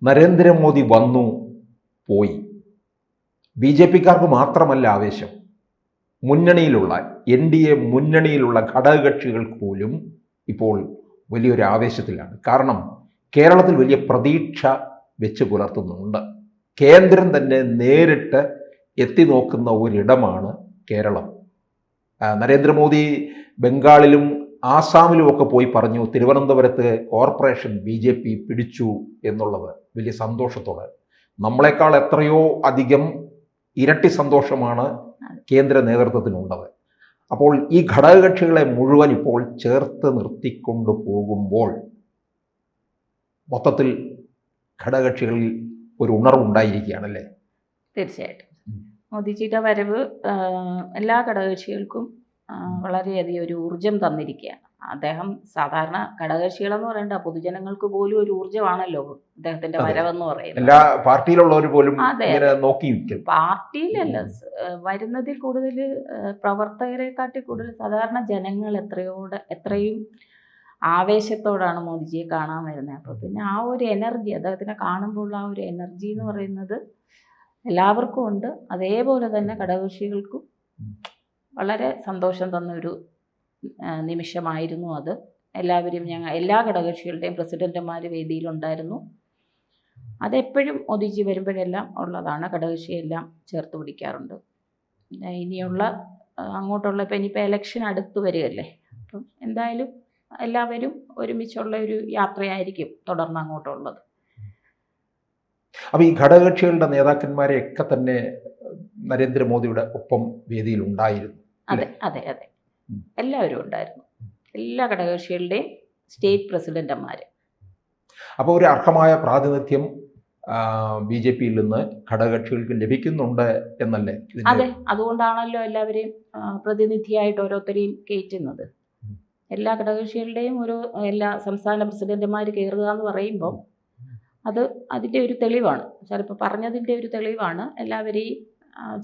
നരേന്ദ്രമോദി വന്നു പോയി. B J പിക്കാർക്ക് മാത്രമല്ല ആവേശം, മുന്നണിയിലുള്ള NDA മുന്നണിയിലുള്ള ഘടകകക്ഷികൾക്ക് പോലും ഇപ്പോൾ വലിയൊരു ആവേശത്തിലാണ്. കാരണം കേരളത്തിൽ വലിയ പ്രതീക്ഷ വെച്ച് പുലർത്തുന്നുണ്ട്. കേന്ദ്രം തന്നെ നേരിട്ട് എത്തി നോക്കുന്ന ഒരിടമാണ് കേരളം. നരേന്ദ്രമോദി ബംഗാളിലും ആസാമിലുമൊക്കെ പോയി പറഞ്ഞു തിരുവനന്തപുരത്ത് കോർപ്പറേഷൻ BJP പിടിച്ചു എന്നുള്ളത് വലിയ സന്തോഷത്തോടെ. നമ്മളെക്കാൾ എത്രയോ അധികം ഇരട്ടി സന്തോഷമാണ് കേന്ദ്ര നേതൃത്വത്തിനുള്ളത്. അപ്പോൾ ഈ ഘടകകക്ഷികളെ മുഴുവൻ ഇപ്പോൾ ചേർത്ത് നിർത്തിക്കൊണ്ടു പോകുമ്പോൾ മൊത്തത്തിൽ ഘടകകക്ഷികളിൽ ഒരു ഉണർവുണ്ടായിരിക്കുകയാണല്ലേ? തീർച്ചയായിട്ടും മോദിജിയുടെ വരവ് എല്ലാ ഘടകകക്ഷികൾക്കും വളരെയധികം ഒരു ഊർജം തന്നിരിക്കുകയാണ്. അദ്ദേഹം സാധാരണ ഘടകകക്ഷികളെന്ന് പറയേണ്ട പൊതുജനങ്ങൾക്ക് പോലും ഒരു ഊർജ്ജമാണല്ലോ അദ്ദേഹത്തിന്റെ വരവെന്ന് പറയുന്നത്. എല്ലാ പാർട്ടിയിലുള്ളവർ പോലും നോക്കിയിരിക്കും. പാർട്ടിയിലല്ല, വരുന്നതിൽ കൂടുതൽ പ്രവർത്തകരെക്കാട്ടി കൂടുതൽ സാധാരണ ജനങ്ങൾ എത്രയും ആവേശത്തോടാണ് മോദിജിയെ കാണാൻ വരുന്നത്. അപ്പോൾ പിന്നെ ആ ഒരു എനർജി, അദ്ദേഹത്തിനെ കാണുമ്പോൾ ആ ഒരു എനർജി എന്ന് പറയുന്നത് എല്ലാവർക്കും ഉണ്ട്. അതേപോലെ തന്നെ ഘടകകക്ഷികൾക്കും വളരെ സന്തോഷം തന്നൊരു നിമിഷമായിരുന്നു അത്. എല്ലാവരും എല്ലാ ഘടകകക്ഷികളുടെയും പ്രസിഡന്റുമാർ വേദിയിലുണ്ടായിരുന്നു. അതെപ്പോഴും മോദിജി വരുമ്പോഴെല്ലാം ഉള്ളതാണ്. ഘടകകക്ഷിയെല്ലാം ചേർത്ത് പിടിക്കാറുണ്ട്. ഇനിയുള്ള അങ്ങോട്ടുള്ള ഇനിയിപ്പോൾ ഇലക്ഷൻ അടുത്ത് വരികയല്ലേ, അപ്പം എന്തായാലും എല്ലാവരും ഒരുമിച്ചുള്ള ഒരു യാത്രയായിരിക്കും തുടർന്ന് അങ്ങോട്ടുള്ളത്. അപ്പോൾ ഈ ഘടകകക്ഷികളുടെ നേതാക്കന്മാരെയൊക്കെ തന്നെ നരേന്ദ്രമോദിയുടെ ഒപ്പം വേദിയിൽ ഉണ്ടായിരുന്നു. അതെ അതെ അതെ, എല്ലാവരും ഉണ്ടായിരുന്നു. എല്ലാ ഘടകകക്ഷികളുടെയും സ്റ്റേറ്റ് പ്രസിഡന്റുമാർ. അപ്പോൾ ഒരു അർഹമായ പ്രാതിനിധ്യം BJPയിൽ നിന്ന് ഘടകകക്ഷികൾക്ക് ലഭിക്കുന്നുണ്ട് എന്നല്ലേ? അതെ, അതുകൊണ്ടാണല്ലോ എല്ലാവരെയും പ്രതിനിധിയായിട്ട് ഓരോരുത്തരെയും കയറ്റുന്നത്. എല്ലാ ഘടകകക്ഷികളുടെയും എല്ലാ സംസ്ഥാന പ്രസിഡന്റുമാർ കയറുക എന്ന് പറയുമ്പോൾ അതിൻ്റെ ഒരു തെളിവാണ്, ചിലപ്പോൾ പറഞ്ഞതിൻ്റെ ഒരു തെളിവാണ് എല്ലാവരെയും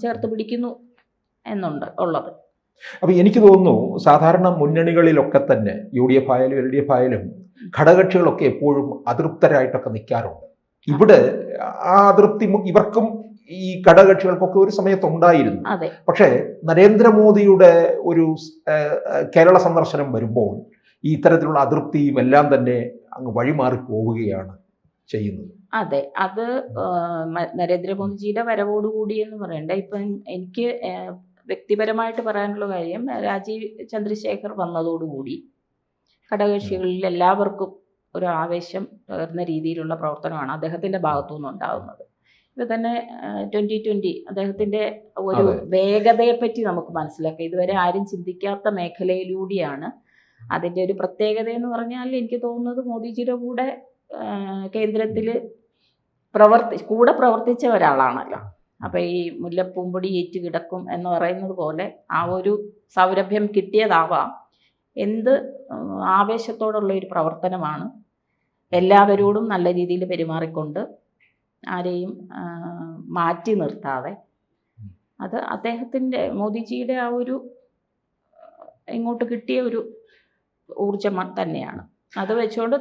ചേർത്ത് പിടിക്കുന്നു ഉള്ളത്. അപ്പോൾ എനിക്ക് തോന്നുന്നു സാധാരണ മുന്നണികളിലൊക്കെ തന്നെ UDF ആയാലും LDF ആയാലും ഘടകകക്ഷികളൊക്കെ എപ്പോഴും അതൃപ്തരായിട്ടൊക്കെ നിൽക്കാറുണ്ട്. ഇവിടെ ആ അതൃപ്തി ഇവർക്കും ഈ ഘടകകക്ഷികൾക്കൊക്കെ ഒരു സമയത്തുണ്ടായിരുന്നു. പക്ഷേ നരേന്ദ്രമോദിയുടെ ഒരു കേരള സന്ദർശനം വരുമ്പോൾ ഈ ഇത്തരത്തിലുള്ള അതൃപ്തിയും എല്ലാം തന്നെ അങ്ങ് വഴിമാറി പോവുകയാണ് ചെയ്യുന്നത്. അതെ, അത് നരേന്ദ്രമോദിജിയുടെ വരവോടുകൂടി എന്ന് പറയണ്ട. ഇപ്പം എനിക്ക് വ്യക്തിപരമായിട്ട് പറയാനുള്ള കാര്യം, രാജീവ് ചന്ദ്രശേഖർ വന്നതോടുകൂടി ഘടകകക്ഷികളിൽ എല്ലാവർക്കും ഒരു ആവേശം പകർന്ന രീതിയിലുള്ള പ്രവർത്തനമാണ് അദ്ദേഹത്തിൻ്റെ ഭാഗത്തു നിന്നുണ്ടാകുന്നത്. ഇപ്പം തന്നെ 2020 അദ്ദേഹത്തിൻ്റെ ഒരു വേഗതയെപ്പറ്റി നമുക്ക് മനസ്സിലാക്കാം. ഇതുവരെ ആരും ചിന്തിക്കാത്ത മേഖലയിലൂടെയാണ്. അതിൻ്റെ ഒരു പ്രത്യേകത എന്ന് പറഞ്ഞാൽ എനിക്ക് തോന്നുന്നത് മോദിജിയുടെ കൂടെ കേന്ദ്രത്തിൽ കൂടെ പ്രവർത്തിച്ച ഒരാളാണല്ലോ. അപ്പോൾ ഈ മുല്ലപ്പൂമ്പൊടി ഏറ്റ് കിടക്കും എന്ന് പറയുന്നത് പോലെ ആ ഒരു സൗരഭ്യം കിട്ടിയതാവാം. എന്ത് ആവേശത്തോടുള്ള ഒരു പ്രവർത്തനമാണ്. എല്ലാവരോടും നല്ല രീതിയിൽ പെരുമാറിക്കൊണ്ട് ആരെയും മാറ്റി നിർത്താതെ, അത് അദ്ദേഹത്തിൻ്റെ മോദിജിയുടെ ആ ഒരു ഇങ്ങോട്ട് കിട്ടിയ ഒരു ഊർജ്ജം തന്നെയാണ്. അത് വെച്ചുകൊണ്ട്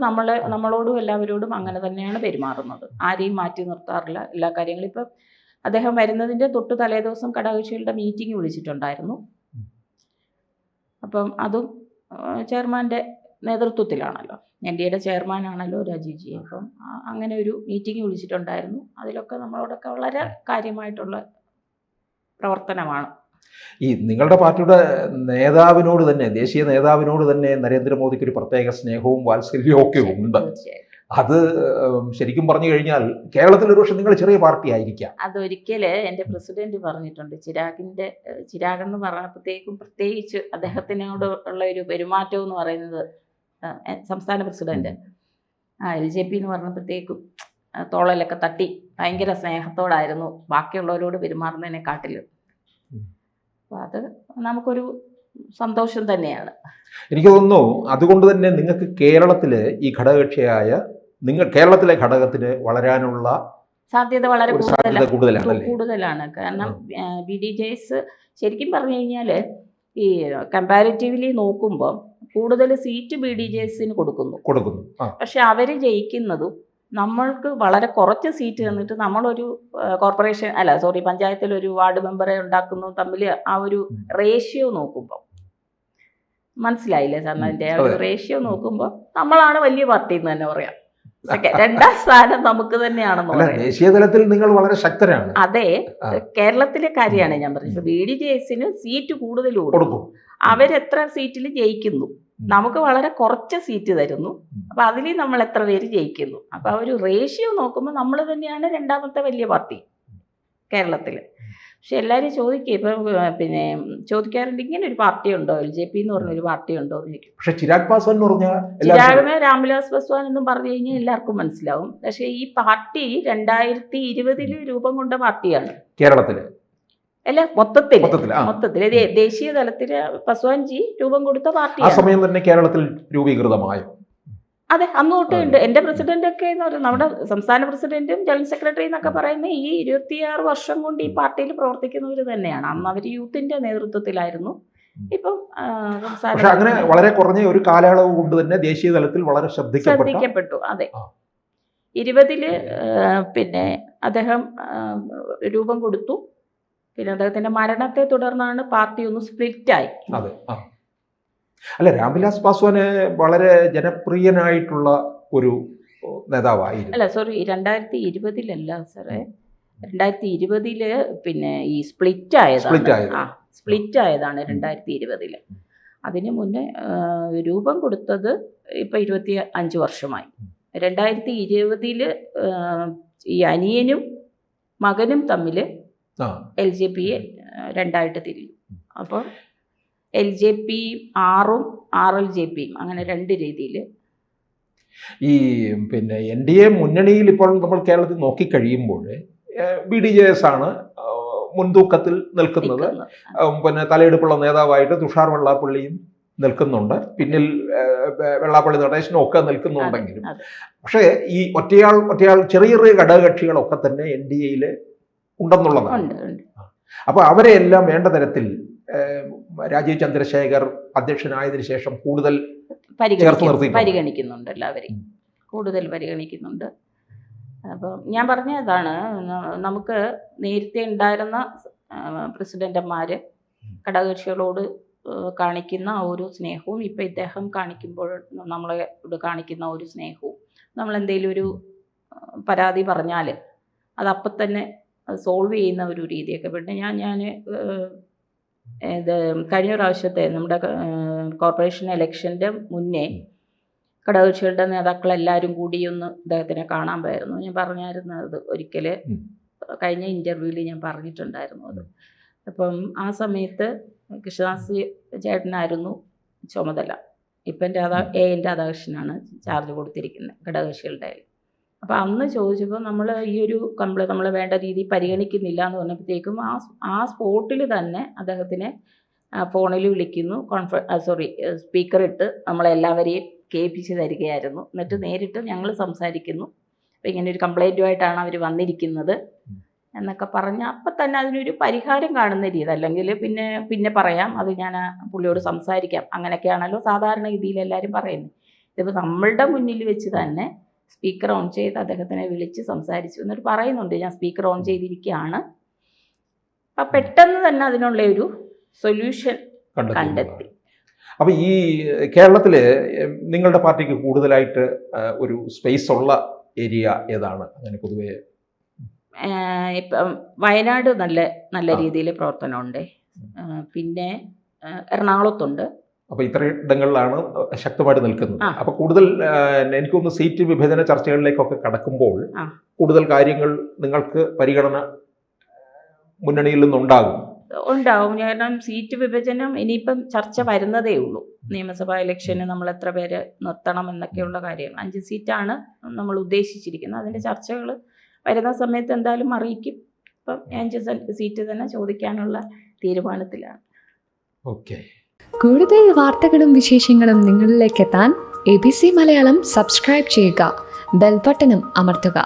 നമ്മളോടും എല്ലാവരോടും അങ്ങനെ തന്നെയാണ് പെരുമാറുന്നത്. ആരെയും മാറ്റി നിർത്താറില്ല. എല്ലാ കാര്യങ്ങളും ഇപ്പം അദ്ദേഹം വരുന്നതിൻ്റെ തൊട്ട് തലേദിവസം ഘടകകക്ഷികളുടെ മീറ്റിംഗ് വിളിച്ചിട്ടുണ്ടായിരുന്നു. അപ്പം അതും ചെയർമാൻ്റെ നേതൃത്വത്തിലാണല്ലോ, NDAയുടെ ചെയർമാനാണല്ലോ രാജീവ്ജി. അപ്പം അങ്ങനെ ഒരു മീറ്റിംഗ് വിളിച്ചിട്ടുണ്ടായിരുന്നു. അതിലൊക്കെ നമ്മളോടൊക്കെ വളരെ കാര്യമായിട്ടുള്ള പ്രവർത്തനമാണ്. ഈ നിങ്ങളുടെ പാർട്ടിയുടെ നേതാവിനോട് തന്നെ, ദേശീയ നേതാവിനോട് തന്നെ നരേന്ദ്രമോദിക്ക് ഒരു പ്രത്യേക സ്നേഹവും വാത്സല്യവും ഒക്കെ ഉണ്ട്. അത് ശരിക്കും പറഞ്ഞു കഴിഞ്ഞാൽ കേരളത്തിൽ ഒരു പക്ഷേ നിങ്ങൾ ചെറിയ പാർട്ടി ആയിരിക്കാം. അതൊരിക്കൽ എൻ്റെ പ്രസിഡന്റ് പറഞ്ഞിട്ടുണ്ട്. ചിരാഗെന്ന് പറഞ്ഞപ്പോഴത്തേക്കും പ്രത്യേകിച്ച് അദ്ദേഹത്തിനോട് ഉള്ള ഒരു പെരുമാറ്റം എന്ന് പറയുന്നത്, സംസ്ഥാന പ്രസിഡന്റ് LJP എന്ന് പറഞ്ഞപ്പോഴത്തേക്കും തോളലൊക്കെ തട്ടി ഭയങ്കര സ്നേഹത്തോടായിരുന്നു ബാക്കിയുള്ളവരോട് പെരുമാറുന്നതിനെക്കാട്ടിലും. അപ്പോൾ അത് നമുക്കൊരു സന്തോഷം തന്നെയാണ്. എനിക്ക് തോന്നുന്നു അതുകൊണ്ട് തന്നെ നിങ്ങൾക്ക് കേരളത്തിൽ ഈ ഘടകകക്ഷിയായ കേരളത്തിലെ ഘടകത്തിന് വളരാനുള്ള സാധ്യത വളരെ കൂടുതലാണ്. കാരണം BDJs ശരിക്കും പറഞ്ഞു കഴിഞ്ഞാൽ ഈ കമ്പാരിറ്റീവ്ലി നോക്കുമ്പോൾ കൂടുതൽ സീറ്റ് BDJസിന് കൊടുക്കുന്നു. പക്ഷെ അവർ ജയിക്കുന്നതും നമ്മൾക്ക് വളരെ കുറച്ച് സീറ്റ് തന്നിട്ട് നമ്മളൊരു കോർപ്പറേഷൻ പഞ്ചായത്തിലൊരു വാർഡ് മെമ്പറെ ഉണ്ടാക്കുന്നു തമ്മിൽ ആ ഒരു റേഷ്യോ നോക്കുമ്പോൾ മനസ്സിലായില്ലേ സാറിന്? അതിൻ്റെ ആ ഒരു റേഷ്യോ നോക്കുമ്പോൾ നമ്മളാണ് വലിയ പാർട്ടി എന്ന് തന്നെ പറയാം. രണ്ടാം സ്ഥാനം നമുക്ക് തന്നെയാണെന്ന് പറയാം. ദേശീയ തലത്തിൽ നിങ്ങൾ വളരെ ശക്തരാണ്. അതെ, കേരളത്തിലെ കാര്യമാണ് ഞാൻ പറഞ്ഞത്. BDJS സീറ്റ് കൂടുതൽ കൊടുക്കും. അവരെത്ര സീറ്റിൽ ജയിക്കുന്നു, നമുക്ക് വളരെ കുറച്ച് സീറ്റ് തരുന്നു. അപ്പൊ അതിൽ നമ്മൾ എത്ര പേര് ജയിക്കുന്നു, അപ്പൊ ആ ഒരു റേഷ്യോ നോക്കുമ്പോൾ നമ്മൾ തന്നെയാണ് രണ്ടാമത്തെ വലിയ പാർട്ടി കേരളത്തില്. പക്ഷെ എല്ലാവരും ചോദിക്കുക, ഇപ്പൊ പിന്നെ ചോദിക്കാറുണ്ട് ഇങ്ങനെ ഒരു പാർട്ടി ഉണ്ടോ, LJP എന്ന് പറഞ്ഞൊരു പാർട്ടി ഉണ്ടോ എന്ന് ചോദിക്കും. പക്ഷെ ചിരാഗ് പാസ്വാൻ എന്ന് പറഞ്ഞാൽ ചിരാഗിനെ രാംവിലാസ് പാസ്വാൻ എന്നും പറഞ്ഞു കഴിഞ്ഞാൽ എല്ലാവർക്കും മനസ്സിലാവും. പക്ഷെ ഈ പാർട്ടി 2020 രൂപം കൊണ്ട പാർട്ടിയാണ് കേരളത്തില്. അല്ല, മൊത്തത്തില് ദേശീയ തലത്തില് പാസ്വാൻജി രൂപം കൊടുത്ത പാർട്ടി. ആ സമയം തന്നെ കേരളത്തിൽ രൂപീകൃതമായോ? അതെ, അന്ന് തൊട്ടേ ഉണ്ട്. എൻ്റെ പ്രസിഡന്റ് ഒക്കെ എന്ന് പറയുന്നത്, നമ്മുടെ സംസ്ഥാന പ്രസിഡന്റും ജനറൽ സെക്രട്ടറി എന്നൊക്കെ പറയുന്ന ഈ 26 വർഷം കൊണ്ട് ഈ പാർട്ടിയിൽ പ്രവർത്തിക്കുന്നവർ തന്നെയാണ്. അന്ന് അവർ യൂത്തിന്റെ നേതൃത്വത്തിലായിരുന്നു. ഇപ്പം പക്ഷെ അങ്ങനെ വളരെ കുറഞ്ഞ ഒരു കാലയളവ് കൊണ്ട് തന്നെ ദേശീയ തലത്തിൽ വളരെ ശ്രദ്ധിക്കപ്പെട്ടു. അതെ, 20 പിന്നെ അദ്ദേഹം രൂപം കൊടുത്തു. പിന്നെ അദ്ദേഹത്തിന്റെ മരണത്തെ തുടർന്നാണ് പാർട്ടി ഒന്ന് സ്പ്ലിറ്റായി. അതെ. അല്ല, രാംവിലാസ് പാസ്വാന് വളരെ ജനപ്രിയനായിട്ടുള്ള ഒരു നേതാവായിരുന്നു. അല്ല, സോറി, 2020 സാറേ, 2020 പിന്നെ ഈ സ്പ്ലിറ്റ് ആയതാണ് 2020. അതിന് മുന്നേ രൂപം കൊടുത്തത് ഇപ്പൊ 25 വർഷമായി. 2020 ഈ അനിയനും മകനും തമ്മിൽ LJPയെ രണ്ടായിട്ട് തിരിഞ്ഞു. അപ്പോൾ LJP 6ഉം RLJPയും അങ്ങനെ 2 രീതിയിൽ. ഈ പിന്നെ NDA മുന്നണിയിൽ ഇപ്പോൾ നമ്മൾ കേരളത്തിൽ നോക്കിക്കഴിയുമ്പോൾ BDJS ആണ് മുൻതൂക്കത്തിൽ നിൽക്കുന്നത്. പിന്നെ തലയെടുപ്പുള്ള നേതാവായിട്ട് തുഷാർ വെള്ളാപ്പള്ളിയും നിൽക്കുന്നുണ്ട്, പിന്നിൽ വെള്ളാപ്പള്ളി നടേശനും ഒക്കെ നിൽക്കുന്നുണ്ടെങ്കിലും. പക്ഷേ ഈ ഒറ്റയാൾ ചെറിയ ചെറിയ ഘടകകക്ഷികളൊക്കെ തന്നെ NDAയിൽ ഉണ്ടെന്നുള്ളതാണ്. അപ്പോൾ അവരെ എല്ലാം വേണ്ട തരത്തിൽ രാജീവ് ചന്ദ്രശേഖർ അധ്യക്ഷനായതിനു ശേഷം കൂടുതൽ പരിഗണിക്കുന്നുണ്ട്. എല്ലാവരെയും കൂടുതൽ പരിഗണിക്കുന്നുണ്ട്. അപ്പോൾ ഞാൻ പറഞ്ഞതാണ്, നമുക്ക് നേരത്തെ ഉണ്ടായിരുന്ന പ്രസിഡന്റുമാർ ഘടകകക്ഷികളോട് കാണിക്കുന്ന ഒരു സ്നേഹവും ഇപ്പം ഇദ്ദേഹം കാണിക്കുമ്പോൾ നമ്മളോട് കാണിക്കുന്ന ഒരു സ്നേഹവും, നമ്മൾ എന്തെങ്കിലും ഒരു പരാതി പറഞ്ഞാൽ അതപ്പം തന്നെ സോൾവ് ചെയ്യുന്ന ഒരു രീതിയൊക്കെ. പിന്നെ ഞാൻ ഇത് കഴിഞ്ഞ പ്രാവശ്യത്തെ നമ്മുടെ കോർപ്പറേഷൻ ഇലക്ഷൻ്റെ മുന്നേ ഘടകകക്ഷികളുടെ നേതാക്കളെല്ലാവരും കൂടി ഒന്ന് അദ്ദേഹത്തിനെ കാണാൻ പോയിരുന്നു. ഞാൻ പറഞ്ഞായിരുന്നത് ഒരിക്കൽ കഴിഞ്ഞ ഇൻ്റർവ്യൂവിൽ ഞാൻ പറഞ്ഞിട്ടുണ്ടായിരുന്നു അത്. അപ്പം ആ സമയത്ത് കൃഷ്ണദാസ് ചേട്ടനായിരുന്നു ചുമതല. ഇപ്പം എൻ്റെ രാധാകൃഷ്ണനാണ് ചാർജ് കൊടുത്തിരിക്കുന്നത് ഘടകകക്ഷികളുടെ. അപ്പോൾ അന്ന് ചോദിച്ചപ്പോൾ നമ്മൾ ഈ ഒരു കംപ്ലൈൻറ്റ് നമ്മൾ വേണ്ട രീതിയിൽ പരിഗണിക്കുന്നില്ല എന്ന് പറഞ്ഞപ്പോഴത്തേക്കും ആ സ്പോട്ടിൽ തന്നെ അദ്ദേഹത്തിനെ ഫോണിൽ വിളിക്കുന്നു, സ്പീക്കർ ഇട്ട് നമ്മളെല്ലാവരെയും കേൾപ്പിച്ച് തരികയായിരുന്നു. എന്നിട്ട് നേരിട്ട് ഞങ്ങൾ സംസാരിക്കുന്നു, അപ്പോൾ ഇങ്ങനെ ഒരു കംപ്ലൈൻറ്റുമായിട്ടാണ് അവർ വന്നിരിക്കുന്നത് എന്നൊക്കെ പറഞ്ഞ് അപ്പം തന്നെ അതിനൊരു പരിഹാരം കാണുന്ന രീതി. അല്ലെങ്കിൽ പിന്നെ പറയാം, അത് ഞാൻ പുള്ളിയോട് സംസാരിക്കാം, അങ്ങനെയൊക്കെയാണല്ലോ സാധാരണ രീതിയിൽ എല്ലാവരും പറയുന്നത്. ഇതിപ്പോൾ നമ്മളുടെ മുന്നിൽ വെച്ച് തന്നെ സ്പീക്കർ ഓൺ ചെയ്ത് അദ്ദേഹത്തിനെ വിളിച്ച് സംസാരിച്ചു. എന്നിട്ട് പറയുന്നുണ്ട്, ഞാൻ സ്പീക്കർ ഓൺ ചെയ്തിരിക്കുകയാണ്. അപ്പം പെട്ടെന്ന് തന്നെ അതിനുള്ള ഒരു സൊല്യൂഷൻ കണ്ടെത്തി. അപ്പം ഈ കേരളത്തിൽ നിങ്ങളുടെ പാർട്ടിക്ക് കൂടുതലായിട്ട് ഒരു സ്പേസ് ഉള്ള ഏരിയ ഏതാണ്? അങ്ങനെ പൊതുവേ ഇപ്പം വയനാട് നല്ല രീതിയിൽ പ്രവർത്തനമുണ്ട്. പിന്നെ എറണാകുളത്തുണ്ട്. അപ്പോൾ ഇടങ്ങളിലാണ് ശക്തമായിട്ട് നിൽക്കുന്നത്. അപ്പോൾ കൂടുതൽ എനിക്കൊന്ന് സീറ്റ് വിഭജന ചർച്ചകളിലേക്കൊക്കെ കടക്കുമ്പോൾ കൂടുതൽ കാര്യങ്ങൾ നിങ്ങൾക്ക് പരിഗണന മുന്നണിയിൽ നിന്നുണ്ടാകും. കാരണം സീറ്റ് വിഭജനം ഇനിയിപ്പം ചർച്ച വരുന്നതേ ഉള്ളൂ. നിയമസഭാ ഇലക്ഷന് നമ്മൾ എത്ര പേര് നിർത്തണം എന്നൊക്കെയുള്ള കാര്യങ്ങൾ. 5 സീറ്റാണ് നമ്മൾ ഉദ്ദേശിച്ചിരിക്കുന്നത്. അതിൻ്റെ ചർച്ചകൾ വരുന്ന സമയത്ത് എന്തായാലും അറിയിക്കും. അപ്പം 5 സീറ്റ് തന്നെ ചോദിക്കാനുള്ള തീരുമാനത്തിലാണ്. ഓക്കെ. കൂടുതൽ വാർത്തകളും വിശേഷങ്ങളും നിങ്ങളിലേക്ക് എത്താൻ ABC മലയാളം സബ്സ്ക്രൈബ് ചെയ്യുക, ബെൽ ബട്ടണും അമർത്തുക.